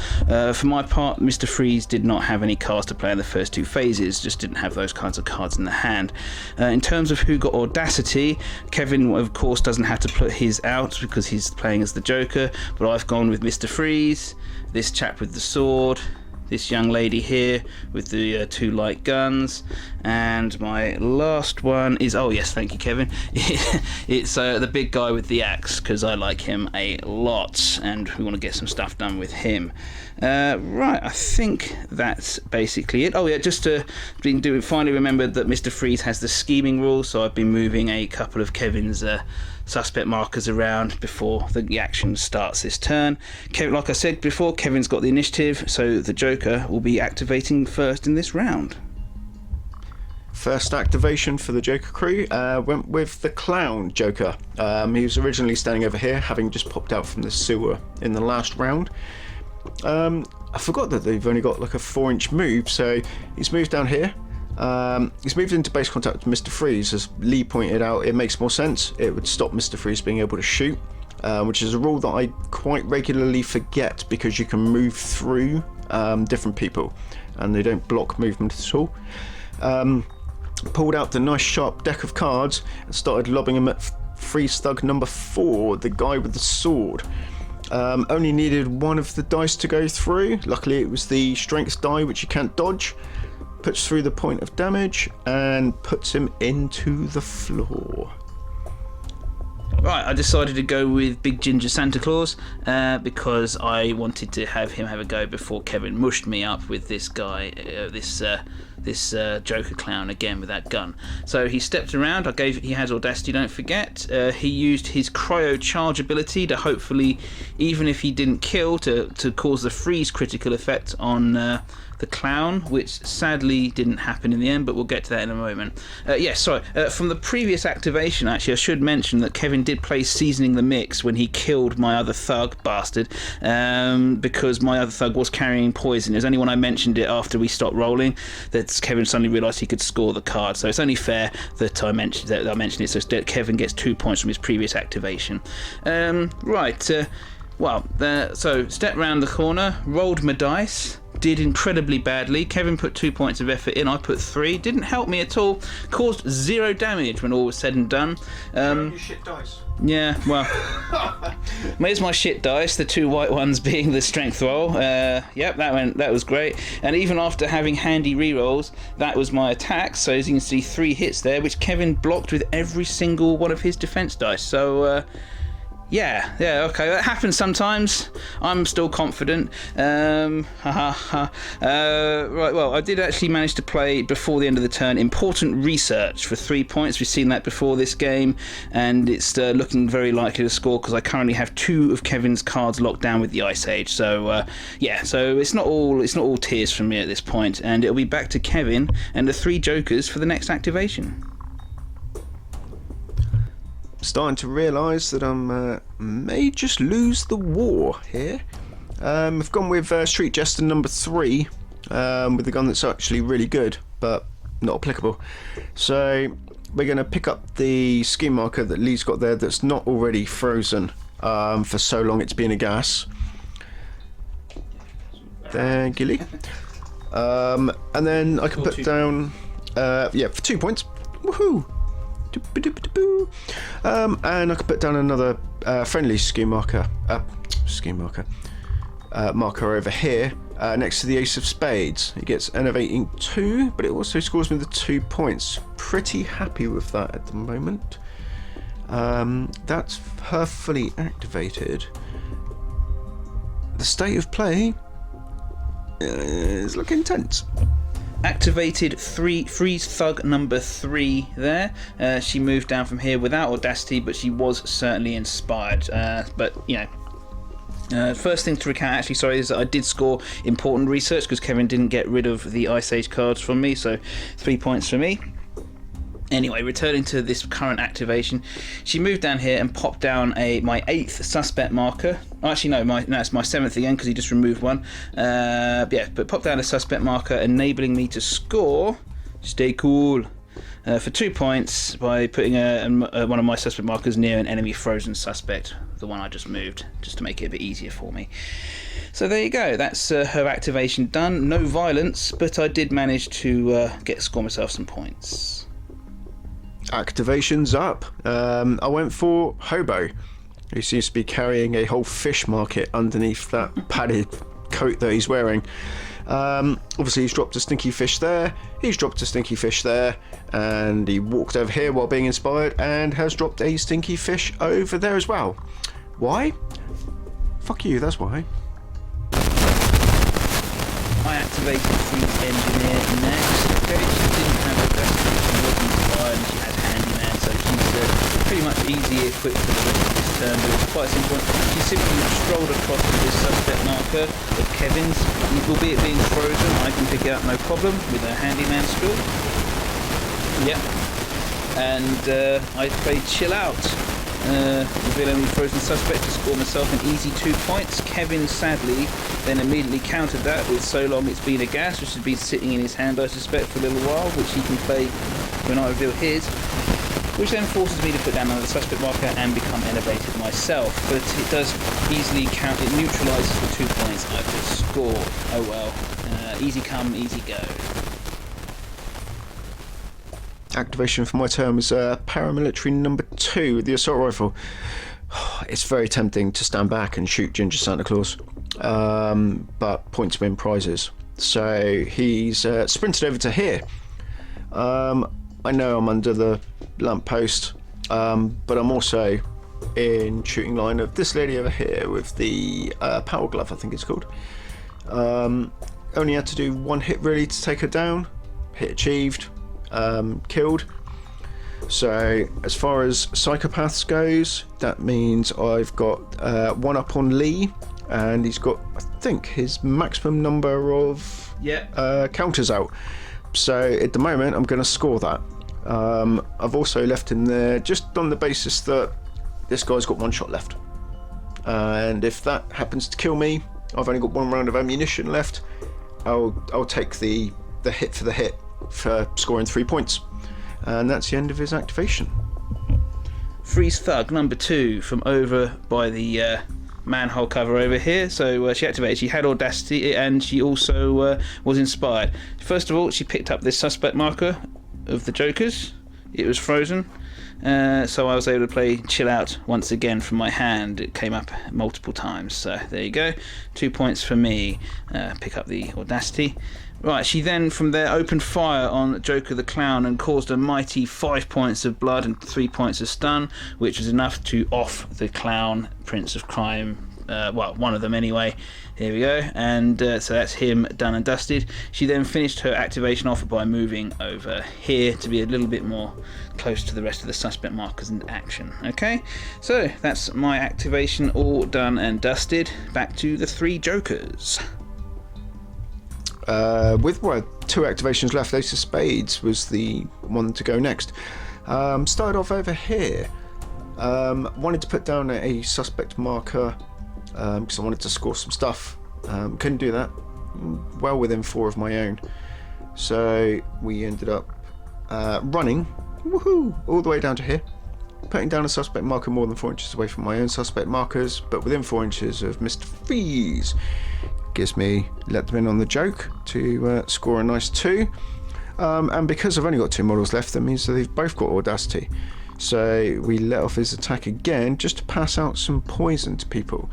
For my part, Mr. Freeze did not have any cards to play in the first 2 phases, just didn't have those kinds of cards in the hand. In terms of who got Audacity, Kevin of course doesn't have to put his out because he's playing as the Joker, but I've gone with Mr. Freeze, this chap with the sword, this young lady here with the 2 light guns, and my last one is, oh yes, thank you Kevin, it's the big guy with the axe, because I like him a lot and we want to get some stuff done with him. Right, I think that's basically it. Oh yeah, just finally remembered that Mr. Freeze has the scheming rule, so I've been moving a couple of Kevin's suspect markers around before the action starts this turn. Like I said before, Kevin's got the initiative, so the Joker will be activating first in this round. First activation for the Joker crew went with the Clown Joker. He was originally standing over here, having just popped out from the sewer in the last round. I forgot that they've only got like a 4-inch move, so he's moved down here. He's moved into base contact with Mr. Freeze. As Lee pointed out, it makes more sense. It would stop Mr. Freeze being able to shoot, which is a rule that I quite regularly forget because you can move through different people and they don't block movement at all. Pulled out the nice sharp deck of cards and started lobbing him at Freeze Thug number 4, the guy with the sword. Only needed one of the dice to go through. Luckily it was the strength die, which you can't dodge. Puts through the point of damage and puts him into the floor. Right, I decided to go with Big Ginger Santa Claus because I wanted to have him have a go before Kevin mushed me up with this guy, this Joker clown again with that gun. So he stepped around. He has audacity, don't forget. He used his cryo charge ability to hopefully, even if he didn't kill, to cause the freeze critical effect on the clown, which sadly didn't happen in the end, but we'll get to that in a moment. From the previous activation, actually, I should mention that Kevin did play Seasoning the Mix when he killed my other thug, bastard, because my other thug was carrying poison. It was only when I mentioned it after we stopped rolling that Kevin suddenly realised he could score the card. So it's only fair that I mentioned it, so Kevin gets 2 points from his previous activation. So stepped round the corner, rolled my dice, did incredibly badly. Kevin put 2 points of effort in, I put 3. Didn't help me at all. Caused 0 damage when all was said and done. Your shit dice. Yeah, well, here's my shit dice, the 2 white ones being the strength roll. Yep, that was great. And even after having handy rerolls, that was my attack. So as you can see, 3 hits there, which Kevin blocked with every single one of his defense dice. So yeah, okay, that happens sometimes. I'm still confident. Right, well, I did actually manage to play, before the end of the turn, Important Research for 3 points. We've seen that before this game, and it's looking very likely to score because I currently have 2 of Kevin's cards locked down with the Ice Age. So, so it's not all tears from me at this point, and it'll be back to Kevin and the 3 Jokers for the next activation. Starting to realise that I may just lose the war here. I've gone with Street Jester number 3 with a gun that's actually really good but not applicable. So we're going to pick up the scheme marker that Lee's got there that's not already frozen for so long it's been a gas. Thank you, Lee. And then I can put down for 2 points. Woohoo! And I could put down another friendly scheme marker over here next to the Ace of Spades. It gets enervating 2, but it also scores me the 2 points. Pretty happy with that at the moment. That's her fully activated. The state of play is looking tense. Activated Freeze Thug number 3 there. She moved down from here without audacity, but she was certainly inspired. First thing to recount, actually, is that I did score Important Research because Kevin didn't get rid of the Ice Age cards from me, so 3 points for me. Anyway, returning to this current activation, she moved down here and popped down my 8th suspect marker. Actually, no, it's my 7th again because he just removed one. But popped down a suspect marker, enabling me to score. Stay cool. For 2 points by putting one of my suspect markers near an enemy frozen suspect, the one I just moved, just to make it a bit easier for me. So there you go, that's her activation done. No violence, but I did manage to score myself some points. Activation's up. I went for Hobo, who seems to be carrying a whole fish market underneath that padded coat that he's wearing. Obviously he's dropped a stinky fish there, he's dropped a stinky fish there, and he walked over here while being inspired and has dropped a stinky fish over there as well. Why? Fuck you, that's why. I activated the engineer next. Okay, she didn't have a destiny, she wasn't inspired, and she had handyman, so she's pretty much easy equipped for the rest of this turn, but it's quite simple. She simply strolled across to this suspect marker of Kevin's, albeit being frozen. I can pick it up no problem with a handyman skill. Yep. And I played Chill Out. Reveal enemy frozen suspect to score myself an easy 2 points. Kevin sadly then immediately countered that with So Long It's Been a Gas, which has been sitting in his hand, I suspect, for a little while, which he can play when I reveal his, which then forces me to put down another suspect marker and become elevated myself. But it does easily count, it neutralises the 2 points I've just scored. Oh well, easy come, easy go. Activation for my turn was paramilitary number 2 with the assault rifle. It's very tempting to stand back and shoot Ginger Santa Claus, but points win prizes. So he's sprinted over to here. I know I'm under the lamppost, but I'm also in shooting line of this lady over here with the power glove, I think it's called. Only had to do one hit really to take her down. Hit achieved. Killed. So as far as psychopaths goes, that means I've got one up on Lee, and he's got, I think, his maximum number of counters out. So at the moment I'm going to score that. I've also left him there just on the basis that this guy's got one shot left, and if that happens to kill me, I've only got one round of ammunition left. I'll take the hit for the hit for scoring 3 points, and that's the end of his activation. Freeze Thug number 2 from over by the manhole cover over here. So she activated, she had audacity, and she also was inspired. First of all, she picked up this suspect marker of the Joker's. It was frozen, so I was able to play Chill Out once again from my hand. It came up multiple times, so there you go, 2 points for me. Pick up the audacity. Right, she then from there opened fire on Joker the Clown and caused a mighty 5 points of blood and 3 points of stun, which was enough to off the Clown, Prince of Crime, well, one of them anyway. Here we go, and so that's him done and dusted. She then finished her activation off by moving over here to be a little bit more close to the rest of the suspect markers in action. Okay, so that's my activation all done and dusted. Back to the 3 Jokers. With 2 activations left, Ace of Spades was the one to go next. Started off over here. Wanted to put down a suspect marker because I wanted to score some stuff. Couldn't do that. Well within 4 of my own. So we ended up running all the way down to here, putting down a suspect marker more than 4 inches away from my own suspect markers, but within 4 inches of Mr. Freeze. Gives me let them in on the joke to score a nice 2, and because I've only got 2 models left, that means that they've both got audacity. So we let off his attack again just to pass out some poison to people.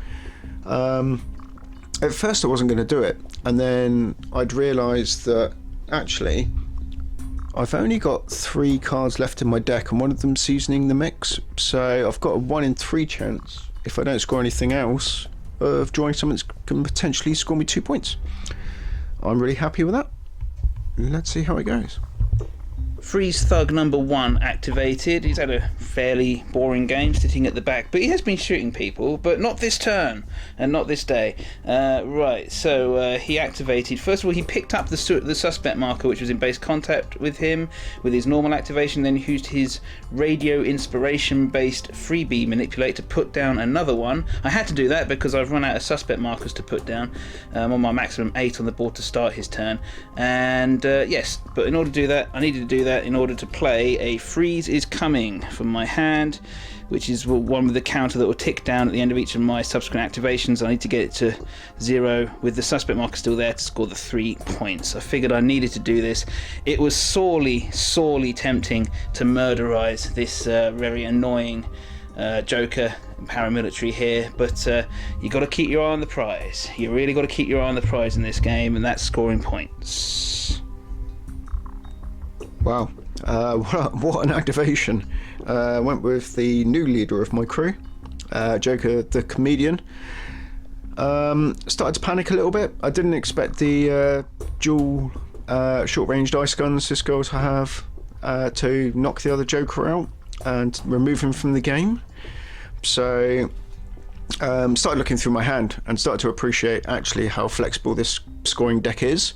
At first I wasn't going to do it, and then I'd realised that actually I've only got 3 cards left in my deck, and one of them seasoning the mix, so I've got a 1 in 3 chance, if I don't score anything else, of drawing something that can potentially score me 2 points. I'm really happy with that. Let's see how it goes. Freeze Thug number 1 activated. He's had a fairly boring game sitting at the back, but he has been shooting people, but not this turn and not this day. Right, so he activated. First of all, he picked up the suspect marker, which was in base contact with him with his normal activation, then used his radio inspiration based freebie manipulate to put down another one. I had to do that because I've run out of suspect markers to put down. On my maximum 8 on the board to start his turn, and yes, but in order to do that, I needed to do that in order to play a Freeze is Coming from my hand, which is one with the counter that will tick down at the end of each of my subsequent activations. I need to get it to 0 with the suspect marker still there to score the 3 points. I figured I needed to do this. It was sorely tempting to murderize this very annoying Joker paramilitary here, but you got to keep your eye on the prize. You really got to keep your eye on the prize in this game, and that's scoring points. Wow, what an activation. Went with the new leader of my crew, Joker the Comedian. Started to panic a little bit. I didn't expect the dual short-range dice guns this girl to have to knock the other Joker out and remove him from the game. So started looking through my hand and started to appreciate actually how flexible this scoring deck is.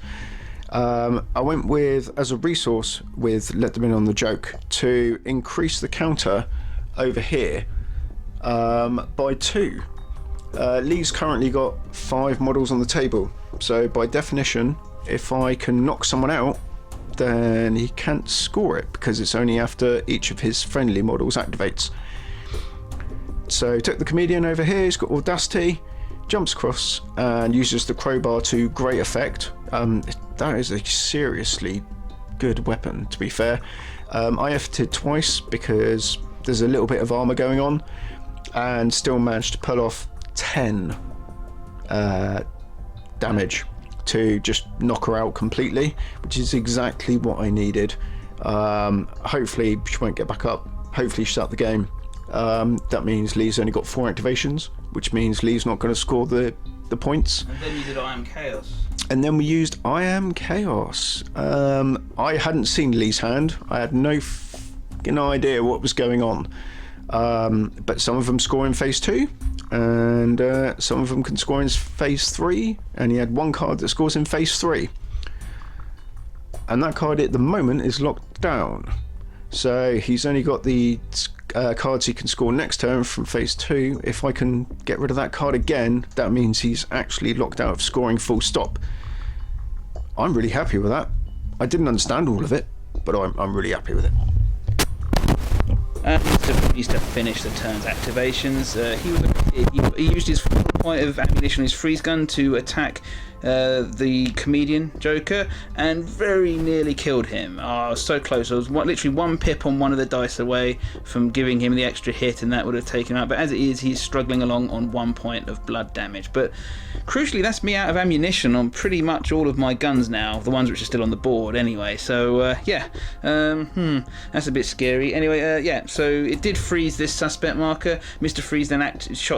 I went with, as a resource, with Let Them In on the Joke to increase the counter over here by 2. Lee's currently got 5 models on the table, so by definition, if I can knock someone out, then he can't score it because it's only after each of his friendly models activates. So took the comedian over here, he's got audacity, jumps across and uses the crowbar to great effect. That is a seriously good weapon, to be fair. I efforted twice because there's a little bit of armor going on and still managed to pull off 10 damage to just knock her out completely, which is exactly what I needed. Hopefully she won't get back up. Hopefully she's out the game. That means Lee's only got 4 activations, which means Lee's not going to score the points. And then you did I Am Chaos. And then we used I Am Chaos. I hadn't seen Lee's hand. I had no idea what was going on. But some of them score in phase 2, and some of them can score in phase 3, and he had one card that scores in phase 3. And that card at the moment is locked down. So he's only got the cards he can score next turn from phase 2. If I can get rid of that card again, that means he's actually locked out of scoring full stop. I'm really happy with that. I didn't understand all of it, but I'm really happy with it. Used to finish the turn's activations. He used his full point of ammunition on his freeze gun to attack the comedian Joker and very nearly killed him. Oh, so close. I was literally 1 pip on one of the dice away from giving him the extra hit, and that would have taken him out. But as it is, he's struggling along on 1 point of blood damage. But crucially, that's me out of ammunition on pretty much all of my guns now, the ones which are still on the board anyway. So yeah, that's a bit scary. Anyway, yeah, so it did freeze this suspect marker. Mr. Freeze then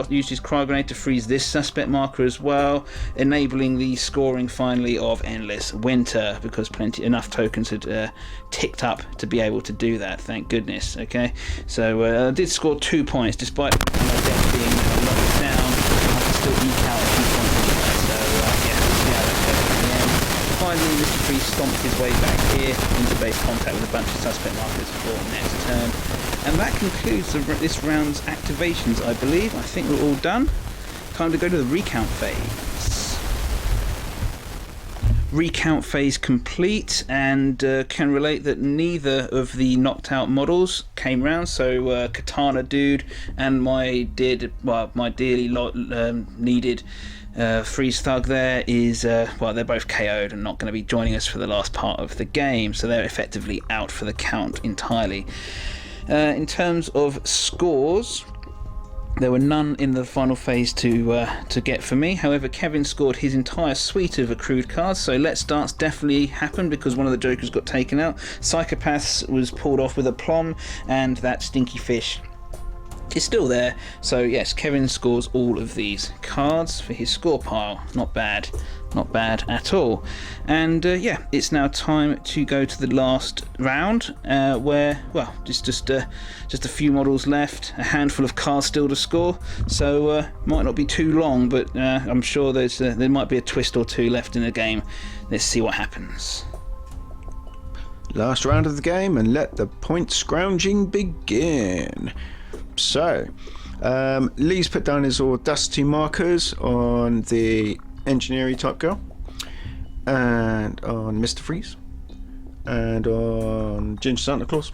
used his cryo grenade to freeze this suspect marker as well, enabling the scoring finally of Endless Winter, because enough tokens had ticked up to be able to do that, thank goodness. Okay, so I did score 2 points despite my deck being locked down. I can still eke out a few points anyway, so yeah, we'll see how that goes in the end. Finally, Mr. Freeze stomped his way back here into base contact with a bunch of suspect markers for next turn. And that concludes this round's activations, I believe. I think we're all done. Time to go to the recount phase. Recount phase complete, and can relate that neither of the knocked out models came round. So Katana Dude and my dearly needed Freeze Thug there is, well, they're both KO'd and not going to be joining us for the last part of the game, so they're effectively out for the count entirely. In terms of scores, there were none in the final phase to get for me. However, Kevin scored his entire suite of accrued cards, so Let's Dance definitely happened because one of the Jokers got taken out. Psychopaths was pulled off with aplomb, and that Stinky Fish is still there. So yes, Kevin scores all of these cards for his score pile. Not bad. Not bad at all. And yeah, it's now time to go to the last round, where, well, just a few models left, a handful of cards still to score, so might not be too long, but I'm sure there might be a twist or two left in the game. Let's see what happens. Last round of the game, and let the point scrounging begin. So, Lee's put down his audacity markers on the engineering type girl, and on Mr. Freeze, and on Ginger Santa Claus,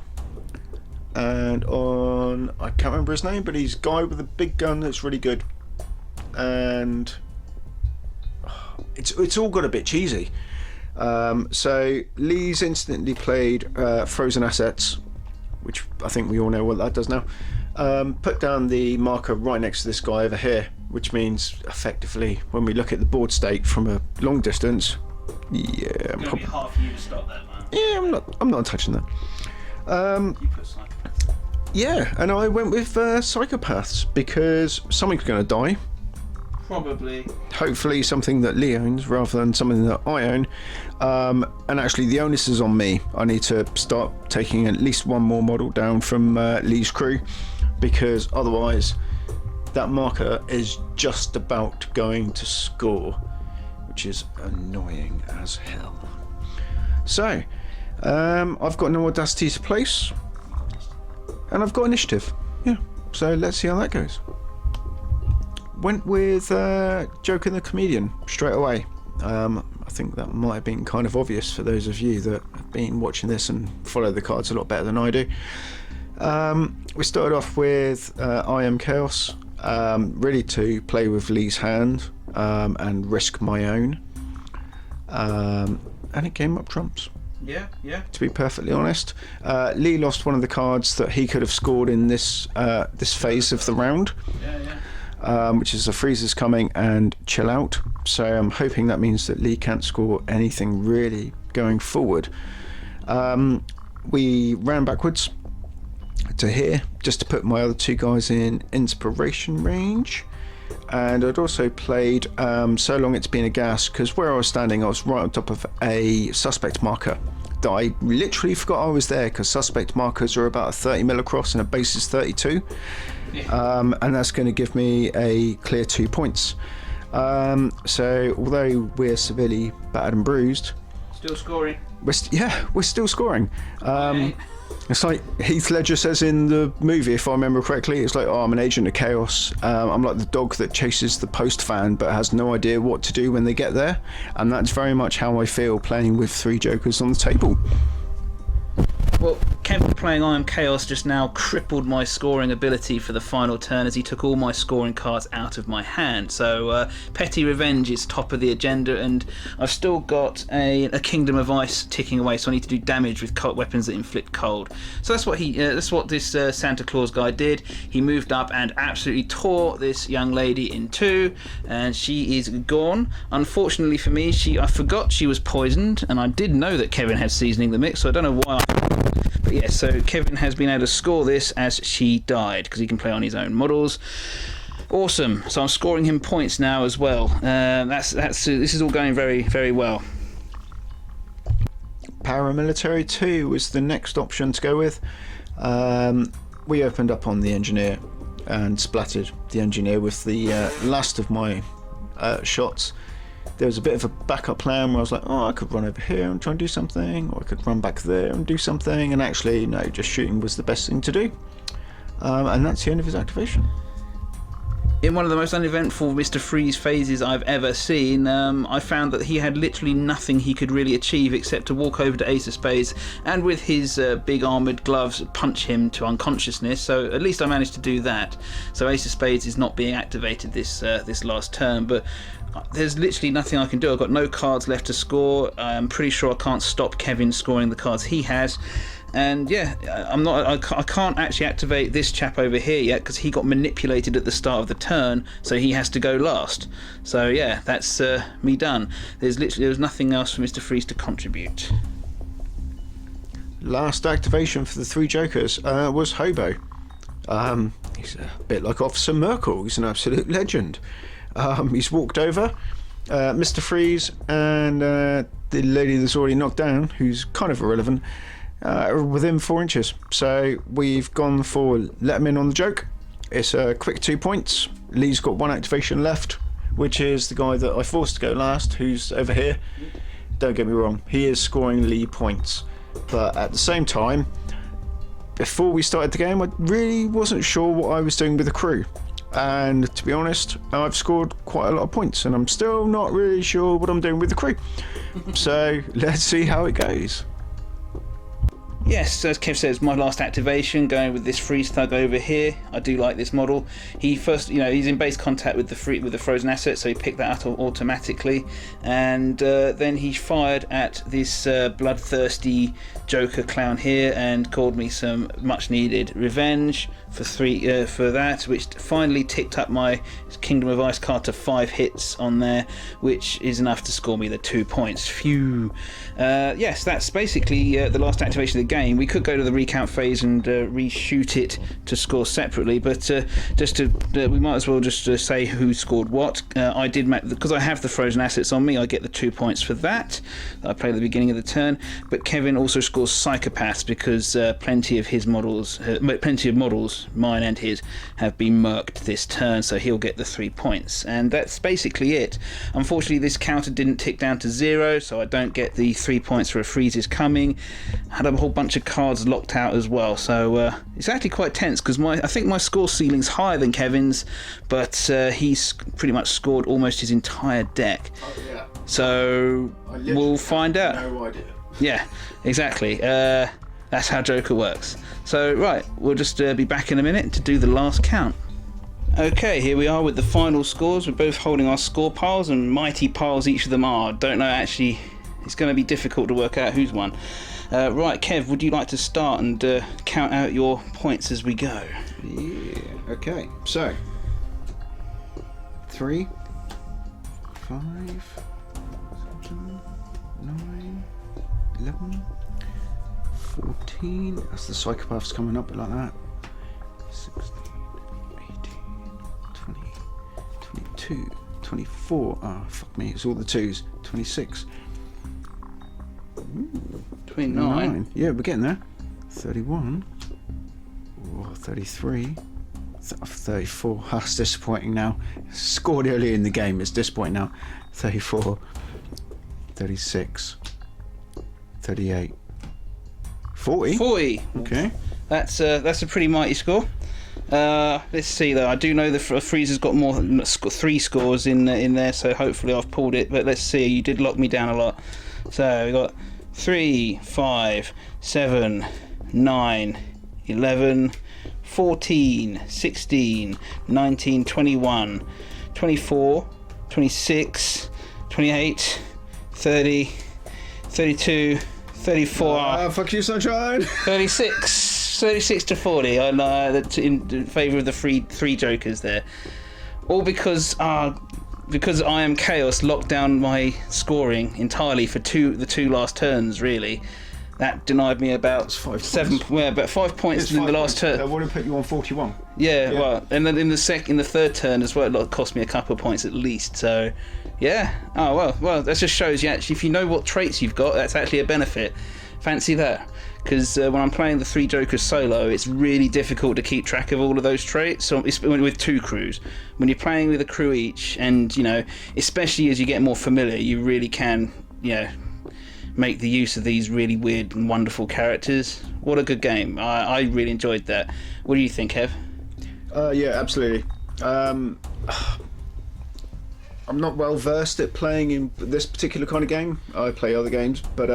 and on, I can't remember his name, but he's a guy with a big gun that's really good, and it's all got a bit cheesy. So Lee's instantly played Frozen Assets, which I think we all know what that does now. Put down the marker right next to this guy over here, which means effectively when we look at the board state from a long distance, yeah, It's gonna be hard for you to stop that, man. yeah, I'm not touching that. You put Psychopaths. Yeah, and I went with Psychopaths because something's going to die. Probably. Hopefully something that Lee owns rather than something that I own. And actually the onus is on me. I need to start taking at least one more model down from Lee's crew, because otherwise that marker is just about going to score, which is annoying as hell. So I've got no audacity to place, and I've got initiative. Yeah, so let's see how that goes. went with Joker the Comedian straight away. I think that might have been kind of obvious for those of you that have been watching this and follow the cards a lot better than I do. We started off with I Am Chaos, really to play with Lee's hand and risk my own. And it came up trumps. Yeah. To be perfectly honest, Lee lost one of the cards that he could have scored in this phase of the round. Which is the freezers coming and chill out. So I'm hoping that means that Lee can't score anything really going forward. We ran backwards to here just to put my other two guys in inspiration range, and I'd also played So Long It's Been a Gas, because where I was standing I was right on top of a suspect marker that I literally forgot I was there, because suspect markers are about a 30 mil across and a base is 32. And that's going to give me a clear 2 points. So although we're severely battered and bruised, still scoring. We're still scoring. It's like Heath Ledger says in the movie, if I remember correctly, it's like, oh, I'm an agent of chaos. I'm like the dog that chases the post fan but has no idea what to do when they get there. And that's very much how I feel playing with 3 jokers on the table. Well, Kevin playing I Am Chaos just now crippled my scoring ability for the final turn, as he took all my scoring cards out of my hand. So Petty Revenge is top of the agenda, and I've still got a Kingdom of Ice ticking away, so I need to do damage with weapons that inflict cold. So that's what this Santa Claus guy did. He moved up and absolutely tore this young lady in two, and she is gone. Unfortunately for me, I forgot she was poisoned, and I did know that Kevin had seasoning the mix, so I don't know why But yeah, so Kevin has been able to score this as she died, because he can play on his own models. Awesome. So I'm scoring him points now as well. This is all going very, very well. Paramilitary 2 was the next option to go with. We opened up on the engineer and splattered the engineer with the last of my shots. There was a bit of a backup plan where I was like, oh, I could run over here and try and do something, or I could run back there and do something, and actually, no, just shooting was the best thing to do. And that's the end of his activation. In one of the most uneventful Mr. Freeze phases I've ever seen, I found that he had literally nothing he could really achieve except to walk over to Ace of Spades and with his big armoured gloves punch him to unconsciousness, so at least I managed to do that. So Ace of Spades is not being activated this last turn, but there's literally nothing I can do. I've got no cards left to score. I'm pretty sure I can't stop Kevin scoring the cards he has. And yeah, I can't actually activate this chap over here yet, because he got manipulated at the start of the turn, so he has to go last. So yeah, that's me done. There was nothing else for Mr. Freeze to contribute. Last activation for the 3 jokers was Hobo. He's a bit like Officer Merkel. He's an absolute legend. He's walked over Mr. Freeze and the lady that's already knocked down, who's kind of irrelevant, within 4 inches. So we've gone for let him in on the joke. It's a quick 2 points. Lee's got 1 activation left, which is the guy that I forced to go last, who's over here. Don't get me wrong, he is scoring Lee points, but at the same time, before we started the game, I really wasn't sure what I was doing with the crew. And to be honest, I've scored quite a lot of points, and I'm still not really sure what I'm doing with the crew. So let's see how it goes. Yes, as Kev says, my last activation, going with this Freeze Thug over here. I do like this model. He first, he's in base contact with the frozen asset, so he picked that up automatically, and then he fired at this bloodthirsty Joker clown here and called me some much-needed revenge for that, which finally ticked up my Kingdom of Ice card to 5 hits on there, which is enough to score me the 2 points. Phew. Yes, that's basically the last activation of the game. We could go to the recount phase and reshoot it to score separately, but we might as well just say who scored what. I did, because I have the frozen assets on me, I get the 2 points for that. I played at the beginning of the turn, but Kevin also scores Psychopaths, because plenty of models, mine and his, have been murked this turn, so he'll get the 3 points, and that's basically it. Unfortunately, this counter didn't tick down to 0, so I don't get the 3 points for a freeze is coming. Had a whole bunch bunch of cards locked out as well. So it's actually quite tense because I think my score ceiling's higher than Kevin's, but he's pretty much scored almost his entire deck. Oh, yeah. So we'll find out. No idea. Yeah, exactly. That's how Joker works. So right, we'll just be back in a minute to do the last count. Okay, here we are with the final scores. We're both holding our score piles, and mighty piles each of them are. Don't know, actually, it's going to be difficult to work out who's won. Right, Kev, would you like to start and count out your points as we go? Yeah, okay. So, 3, 5, 7, 9, 11, 14. That's the psychopaths coming up like that. 16, 18, 20, 22, 24. Oh, fuck me, it's all the twos. 26. Ooh, 29. Yeah, we're getting there. 31. Oh, 33. 34. That's disappointing now. Scored early in the game. It's disappointing now. 34. 36. 38. 40. 40. Okay. That's a pretty mighty score. Let's see though. I do know the Freezer's got more, 3 scores in there, so hopefully I've pulled it. But let's see. You did lock me down a lot. So we got 3, 5, 7, 9, 11, 14, 16, 19, 21, 24, 26, 28, 30, 32, 34. Fuck you, sunshine. 36 to 40 in favour of the three jokers there. All because I Am Chaos locked down my scoring entirely for the two last turns, really. That denied me about 7 points. Yeah, about 5 points in the last turn. That would have put you on 41. Yeah, well, and then in the third turn as well, it cost me a couple of points at least. So, yeah. Oh well, that just shows you actually, if you know what traits you've got, that's actually a benefit. Fancy that. Because when I'm playing the 3 jokers solo, it's really difficult to keep track of all of those traits. So it's with 2 crews. When you're playing with a crew each, and especially as you get more familiar, you really can, make the use of these really weird and wonderful characters. What a good game. I really enjoyed that. What do you think, Kev? Yeah, absolutely. I'm not well versed at playing in this particular kind of game. I play other games, but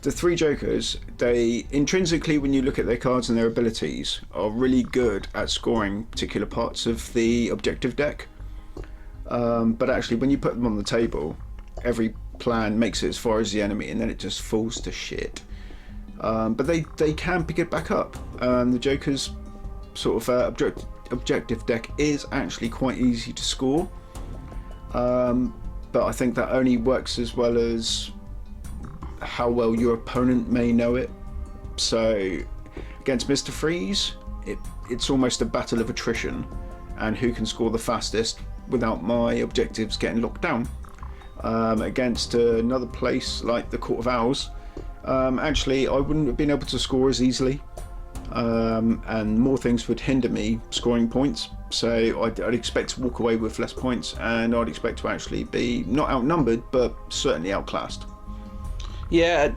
the 3 jokers, they intrinsically, when you look at their cards and their abilities, are really good at scoring particular parts of the objective deck. But actually, when you put them on the table, every plan makes it as far as the enemy, and then it just falls to shit. But they can pick it back up. The Joker's sort of objective deck is actually quite easy to score, but I think that only works as well as how well your opponent may know it. So against Mr. Freeze, it's almost a battle of attrition, and who can score the fastest without my objectives getting locked down. Against another place like the Court of Owls, actually I wouldn't have been able to score as easily, and more things would hinder me scoring points, so I'd expect to walk away with less points, and I'd expect to actually be not outnumbered but certainly outclassed. Yeah,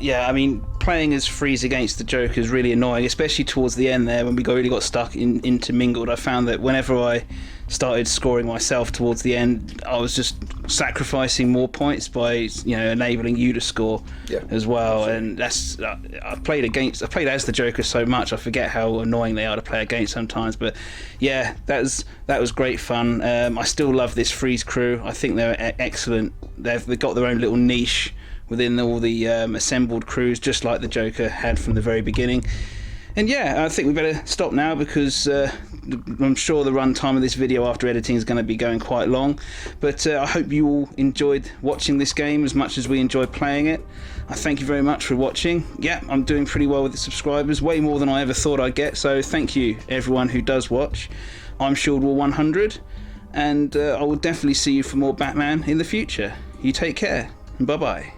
I mean, playing as Freeze against the Joker is really annoying, especially towards the end there when we really got stuck intermingled. I found that whenever I started scoring myself towards the end, I was just sacrificing more points by enabling you to score as well. And that's I played as the Joker so much I forget how annoying they are to play against sometimes. But yeah, that was great fun. I still love this Freeze crew. I think they're excellent. They've got their own little niche within all the assembled crews, just like the Joker had from the very beginning. And yeah, I think we better stop now, because I'm sure the run time of this video after editing is going to be going quite long. But I hope you all enjoyed watching this game as much as we enjoyed playing it. I thank you very much for watching. Yeah, I'm doing pretty well with the subscribers, way more than I ever thought I'd get, so thank you everyone who does watch. I'm Shieldwall100, and I will definitely see you for more Batman in the future. You take care, and bye bye.